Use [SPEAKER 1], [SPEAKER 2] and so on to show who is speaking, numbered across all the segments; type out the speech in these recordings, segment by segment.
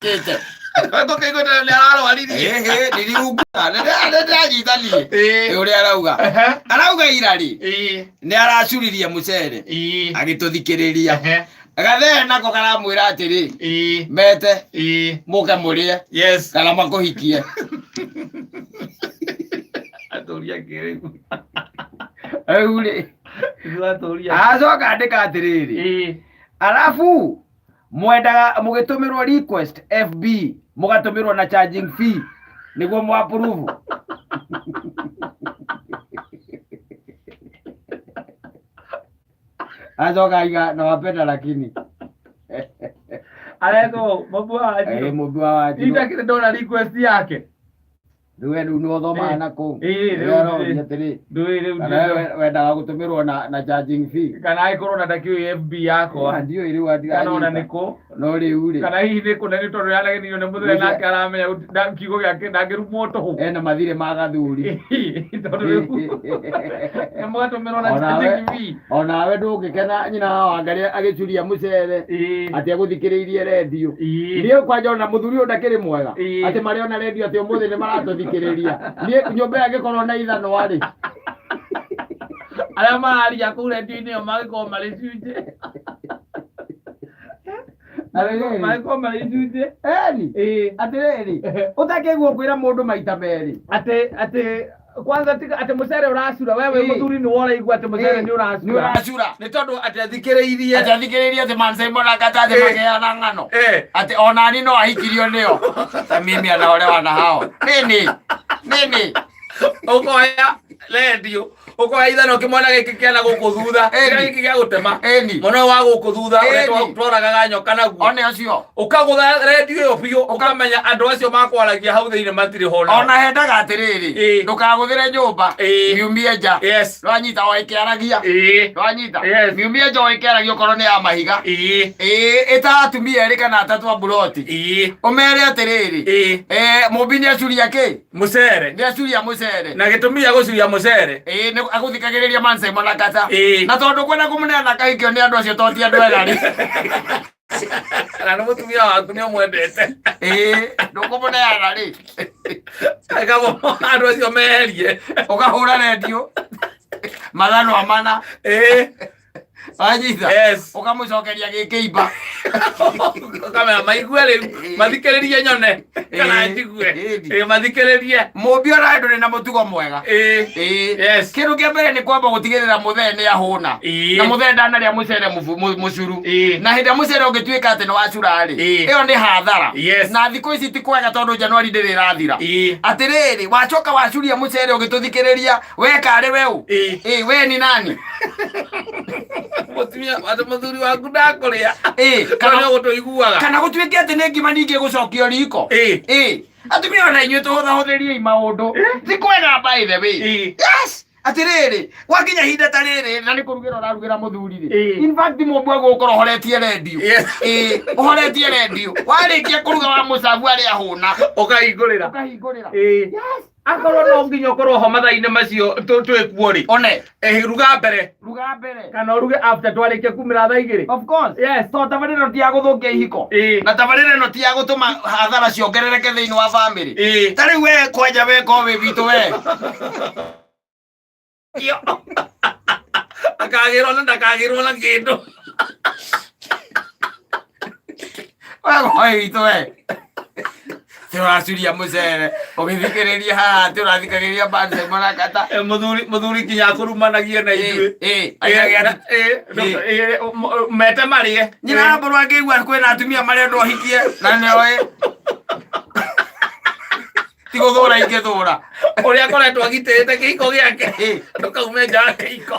[SPEAKER 1] kete
[SPEAKER 2] ko ke ko le araro ali
[SPEAKER 1] ni uguta nda jitani uri arauga irari ni aracuririe mucere agituthikiriria agathena ko karamwira atiri mete muke murie kana makuhikie
[SPEAKER 2] atoria kire
[SPEAKER 1] aure acoka andika atiriri alafu mwendaga mugitumirwo request FB mugatumirwo na charging fee niguo mu approve acoka iga na wapenda lakini
[SPEAKER 2] aleko mobua waji ita kile ndona request yake
[SPEAKER 1] Duwe no thoma na ko wendaga gutumirwo na charging fee
[SPEAKER 2] kana ikorwo na dakio FB yako
[SPEAKER 1] ndio iri wadi
[SPEAKER 2] kana ona niko
[SPEAKER 1] no riu ri
[SPEAKER 2] kana hihi ko nani tondu yana ni ne muthe na karamenya kigo gyake ndagiru moto
[SPEAKER 1] ena mathire magathuri
[SPEAKER 2] tondu riu emwatumirwo na charging fee
[SPEAKER 1] ona we ndungikena nyina wa Ngai agicuria mucere ati aguthikiriirie radio ndio kwanja na muthuri ndakiri mwega ati mari ona radio ati umuthi ni maratuthikiriria ni nyumba yake korwo na ithano wari
[SPEAKER 2] ala mari ya kule radio magiko malicuje magiko malicuje
[SPEAKER 1] atiriri utakegwo kwira mundu maita meri
[SPEAKER 2] ate kwanza tika ate mucere uracura wewe muthuri ni wora igwa ate mucere ni uracura
[SPEAKER 1] ni tondu ate athikiriirie ate Mansai Mwana kata ate magea na ngano ate onani no ahikirio nio ta mimi anaolewa na hao nini
[SPEAKER 2] ukoya radio ukoya ithano kimwana giki kiana gukuthutha giki gia gutema muno wa gukuthutha tworaga nyoka naguo
[SPEAKER 1] one acio
[SPEAKER 2] ukagutha radio yo biu ukamenya andu acio makwaragia hau thiine matiri hona
[SPEAKER 1] ona hendaga atiriri ndukaguthire nyumba miumie nja rwanyita oikearagia rwanyita miumie nja oikearagia ukorwo ni ya mahiga ita atumia eri kana atatu a buroti umere atiriri mubini acuria ki
[SPEAKER 2] mucere
[SPEAKER 1] ni acuria mucere
[SPEAKER 2] na gitumia gucuria mucere
[SPEAKER 1] aguthikagiriria Mansai Mwana kata na tondu kwenda kumunena kahikio ni andu acio toti andu egari
[SPEAKER 2] na mutumia waku ni omwendete
[SPEAKER 1] ndukumuneana ri
[SPEAKER 2] akabo andu acio meherie
[SPEAKER 1] ukahura radio mathano amana Ajitha ukamucokeria gikiimba
[SPEAKER 2] kamera maigwe ri mathikiririe nyone kana njigue mathikiririe
[SPEAKER 1] mumbi ora ndu na mutugo mwega kiru kia mbere ni kwamba gutigirira muthee ni ahuna na muthee ndanaria mucere mucuru na hindi mucere ungituika ati ni wacura ri iyo ni hathara na thiku ici ti kwega tondu Januari ndiri rathira atiriri wacoka wacuria mucere ungituthikiriria we kari weu we ni nani
[SPEAKER 2] mutumia watu muthuri waku ndakuria kana gutuiguaga
[SPEAKER 1] kana gutuike ati ni ngima ningi gucokio riko atumia ona inyu tuhuthahuthiriei maundu ti kwega by the way atiriri wakinya hinda ta riri na ni kurugira urarugira muthuri ri in fact mubwa gukorwo horetie radio uhoretie radio warikia kuruga wa mucabu ari ahuna
[SPEAKER 2] ukahingurira akorwo no nginya ukorwo ho mathaine macio twikuo ri
[SPEAKER 1] one
[SPEAKER 2] ruga mbere kana uruge after twarikia kumira thaa igiri
[SPEAKER 1] of course so tabarire no tia guthukia ihiko na tabarire no tia gutuma hathara ciongerereke thiini wa family tari we kwanja we ko we bitu we
[SPEAKER 2] akagirwo na ndakagirwo na kindu
[SPEAKER 1] wewe bitu we turacuria mucere ugithikiriria haha turathikiriria Mansai Mwana kata
[SPEAKER 2] muthuri kinya kurumanagia na ithuĩ mete marie
[SPEAKER 1] nyina mburu angĩigua kwĩna atumia marenda ũhikie na nĩoĩ ti gũthũra ingĩthũra
[SPEAKER 2] ũrĩa akoretwo agitĩrĩte kĩhiko gĩake ndũkaume nja kĩhiko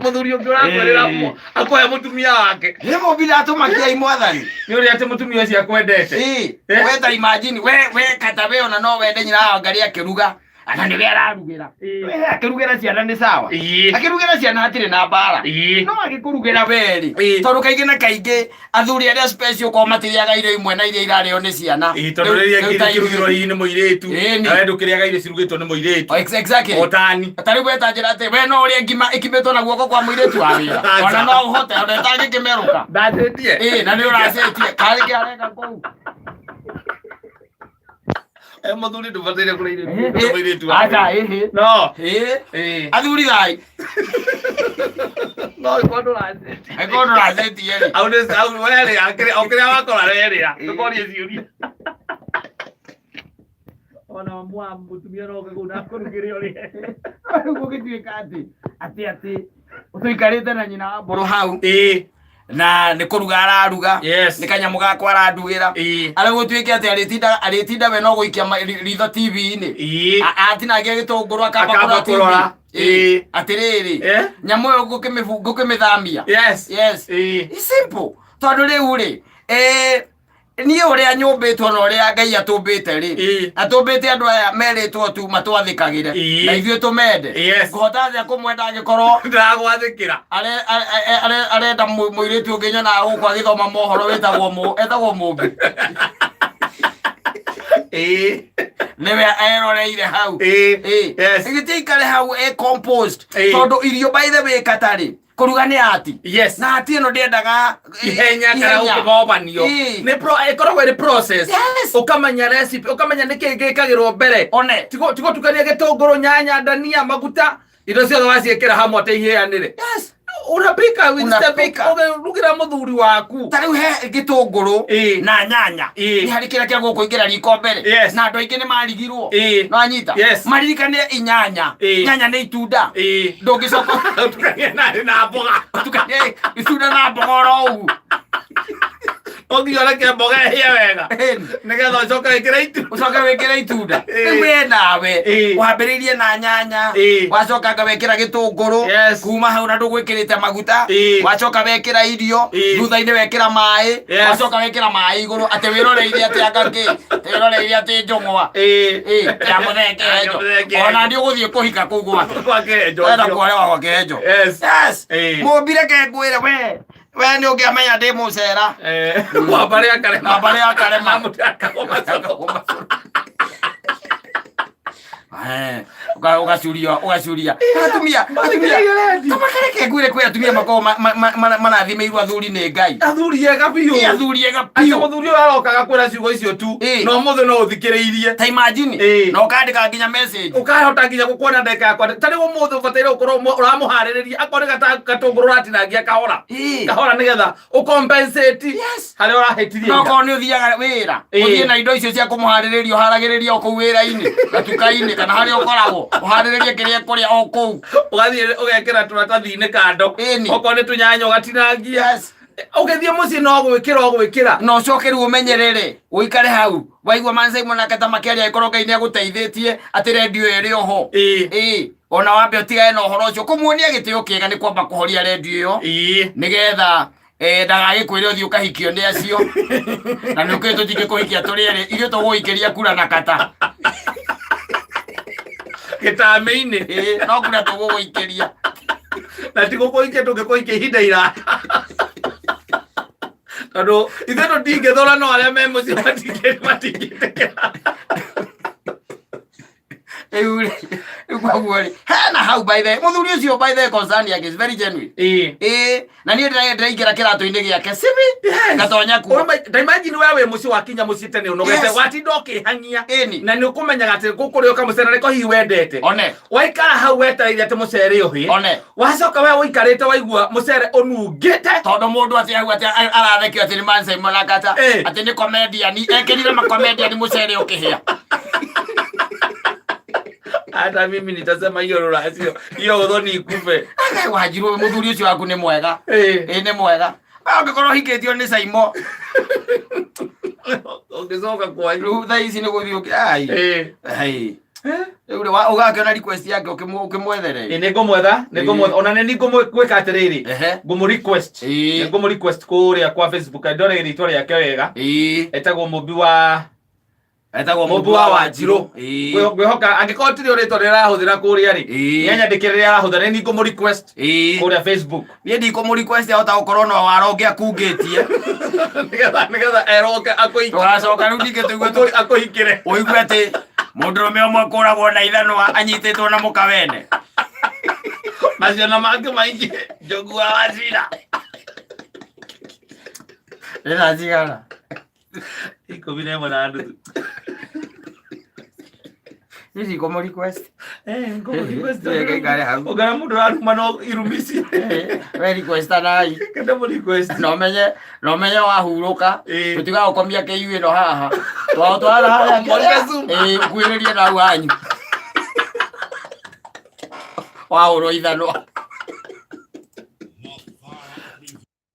[SPEAKER 2] muthuri ũngĩ ũrakwĩrĩra akoya mũtumia wake
[SPEAKER 1] nĩ mũmbire atũmakiai mwathani
[SPEAKER 2] nĩ ũrĩa atĩ mũtumia ũcio akwendete
[SPEAKER 1] we ta imagine we kata we ona no wende nyina wa Ngai akĩruga ana nä we ararugira akä rugä ciana nä sawa akä rugä ciana hatirä na mbara no agä kå rugä ra werä tondå kaingä na kaingä athuri arä a special ko matiriaga irio imwe na iria irarä o nä ciana
[SPEAKER 2] tondå rä rä kä rugä ro hihi nä må irä tu nawe ndå kä rä aga irio cirugä two nä må irä tu otani
[SPEAKER 1] tarä u weta njä ra atä we no å rä a ngima ä kimä two na guoko kwa må irä tu wa wä ra ona no å hote ona ätangä kä merå ka
[SPEAKER 2] ndathätie
[SPEAKER 1] na nä å racätie karä kä areka kå u
[SPEAKER 2] muthuri ndubataire kuria irio tu
[SPEAKER 1] acha
[SPEAKER 2] no
[SPEAKER 1] athuri thai
[SPEAKER 2] no ikondo
[SPEAKER 1] raceti yeri
[SPEAKER 2] au wele akiria wakora rerira tukorie ciuria ona mwa mutumia no gukuna kurugire uri
[SPEAKER 1] gugituika ati utuikarite na nyina wa mburu hau na nä kå ruga araruga nä kanyamå gakwa arandugira arä gå tuä ke atä arä tinda we no gå ikia ritho tv-inä atinangia gä tå ngå ro akamba atä rä rä nyamå ä yo ngå kä mä thamia tondå rä u rä niä å rä a nyå mbä two na å rä a ngai atå mbä te rä atå mbä te andå aya merä two tu matwathä kagä re na ithuä tå mende ngåhota atä a kå mwenda angä korwo
[SPEAKER 2] ndagwathä kä ra
[SPEAKER 1] arenda må irä tu å ngä nyona gå kwa gä thoma mohoro etagwo må mbä nä we eroreire hau gä tä ikare hau tondå irio baithe wä katarä kå ruga nä ati na ati ä no ndändaga
[SPEAKER 2] ihenya kana å kä mobanio ĩkoragwo ĩrĩ process ũkamenya recipe ũkamenya nä kä gä kagä rwo mbere tigo tukania gä tå ngå rå nyanya ndania maguta indo ciothe waciä ra hamwe atä ihä anä unapika urugira muthuri waku
[SPEAKER 1] tariu he gitunguru na nyanya ni hari kira kia guko ingira riko mbere na andu aingi ni marigirwo no anyita maririkane inyanya nyanya ni itunda ndungicoka
[SPEAKER 2] tukanie na mboga
[SPEAKER 1] tukanie itunda na mboga ro
[SPEAKER 2] Ogiora ke mboga hia wega nigetha ucoke wikire itunda
[SPEAKER 1] we nawe wambiririe na nyanya wacoka ngawekira gitunguru kuma hau na ndugwikirite maguta wacoka wekira irio thutha-ini wekira mai wacoka wekira mai iguru ati wiroreire ati angaki wiroreire ati njongwa ya muthenge ejo ona ndi uguthie kuhika kuu gwake enda kuolewa gwake ejo mumbire ke ngwire we nä å ngä amenya ndä må cera
[SPEAKER 2] wambarä akarema
[SPEAKER 1] ugacuria atumia tamakareke ngwire kwi atumia makorwo marathimĩirwo athuri nĩ Ngai
[SPEAKER 2] athuri ega biũ mũthuri ũyũ arokaga kwĩra ciugo icio tu no mũthĩ no ũthikĩrĩirie
[SPEAKER 1] ta imagine na ũkandĩka nginya message
[SPEAKER 2] ũkahota nginya gũkuona ndeka yakwa tarĩ ũmũthĩ ũbataire gũkorwo ũramũharĩrĩria akorwo gatũngũrũ ũratinangia kahora nĩgetha ũcompensate harĩa ũrahĩtirie
[SPEAKER 1] no korwo nĩ ũthiaga wĩra ũthiĩ na indo icio cia kũmũharĩrĩria ũharagĩrĩria o kũu wĩra-inĩ gatuka-inĩ kana harĩa ũkoragwo ũharĩrĩrie kĩrĩa kũrĩa o kũu
[SPEAKER 2] ũgathiĩ ũgekĩra tũratathi-inĩ kando okorwo nĩ tũnyanya ũgatinangia ũgĩthiĩ mũciĩ no gwĩkĩra
[SPEAKER 1] no ũcoke rĩu ũmenyerere ũikare hau waigua Mansai Mũnakata makĩaria ĩkorwo Ngai nĩagũteithĩtie atĩ redio ĩrĩ oho ona wambe ũtigane na ũhoro ũcio kũmuonia gĩtĩo kĩega nĩ kwamba kũhoria redio ĩyo nĩgetha ndagagĩkwĩre ũthiĩ ũkahikio nĩ acio na nĩ ũkĩrĩ tũtingĩkũhikia tũrĩ erĩ ithuĩ tũgũgũikĩria kura na kata
[SPEAKER 2] gĩtambĩ-inĩ
[SPEAKER 1] no kura tũgũgũikĩria
[SPEAKER 2] na tigũkũikia tũngĩkũikia ihinda iraya tondũ ithuĩ tũtingĩthũra no arĩa me mũciĩ matingĩtĩkĩra
[SPEAKER 1] hena hau by the muthuri ucio by the concern yake is very genuine na niĩ ndĩraingĩra kĩratũ-inĩ gĩake cibi ngatonya kuo
[SPEAKER 2] imagine wewe mũciĩ wakinya mũciĩ tene ũnogete watinda ũkĩhang'ia na nĩ ũkũmenyaga atĩ gũkũrĩa ũkamũcera rĩko hihi wendete waikara hau wetereire atĩ mũcere ũhĩe wacoka we ũikarĩte waigua mũcere ũnungĩte
[SPEAKER 1] tondũ mũndũ atĩ hau atĩ arathekio atĩ nĩ Mansai Mũnakata atĩ nĩ comedian ekĩrire macomedian mũcere ũkĩhĩa
[SPEAKER 2] hata mimi nitasema hiyo ruracio hiyo udhoni ikufe
[SPEAKER 1] wajirwo muthuri ucio waku ni mwega ni mwega angĩkorwo hikĩtio nĩ Saimo
[SPEAKER 2] ũngĩcoka kwanyu
[SPEAKER 1] thaa ici nĩ gũthiĩ ũgakĩona request yake ũkĩmwethere
[SPEAKER 2] nĩngũmwetha ona nĩ ngũmwĩka atĩrĩrĩ ngũmũ request kũrĩa kwa Facebook ndorere rĩtwa rĩake wega etagwo mũmbi wa
[SPEAKER 1] etagwo Mubua wa Njirũ
[SPEAKER 2] ngwihoka angĩkorwo tiri ũrĩtwa rĩrahũthĩra kũrĩa rĩ nĩanyandĩkĩre arahũthĩra nĩ ngũmũ request kũrĩa Facebook
[SPEAKER 1] niĩ ndikũmũ request ahota gũkorwo no waronge akungĩtie
[SPEAKER 2] nĩgetha eroke akũhikĩre
[SPEAKER 1] tũgacoka rĩu ningĩ tũigue
[SPEAKER 2] akũhikĩre
[SPEAKER 1] ũigue atĩ mũndũrũme ũmwe kũragwo na ithanwa anyitĩtwo na mũkawene
[SPEAKER 2] macio na mangĩ maingĩ
[SPEAKER 1] Njũgua wa Wachira rĩra cigana
[SPEAKER 2] 11 na nuthu
[SPEAKER 1] hizi ngũmũ request
[SPEAKER 2] ngũmũ request
[SPEAKER 1] ngare hau
[SPEAKER 2] ũgara mũndũ aruma no irumici
[SPEAKER 1] we request nai
[SPEAKER 2] kenda mu request
[SPEAKER 1] no menye wahurũka tũtiga gũkomia KU ĩno haha twara haha kwĩrĩria nau hanyu wahũrwo ithanwa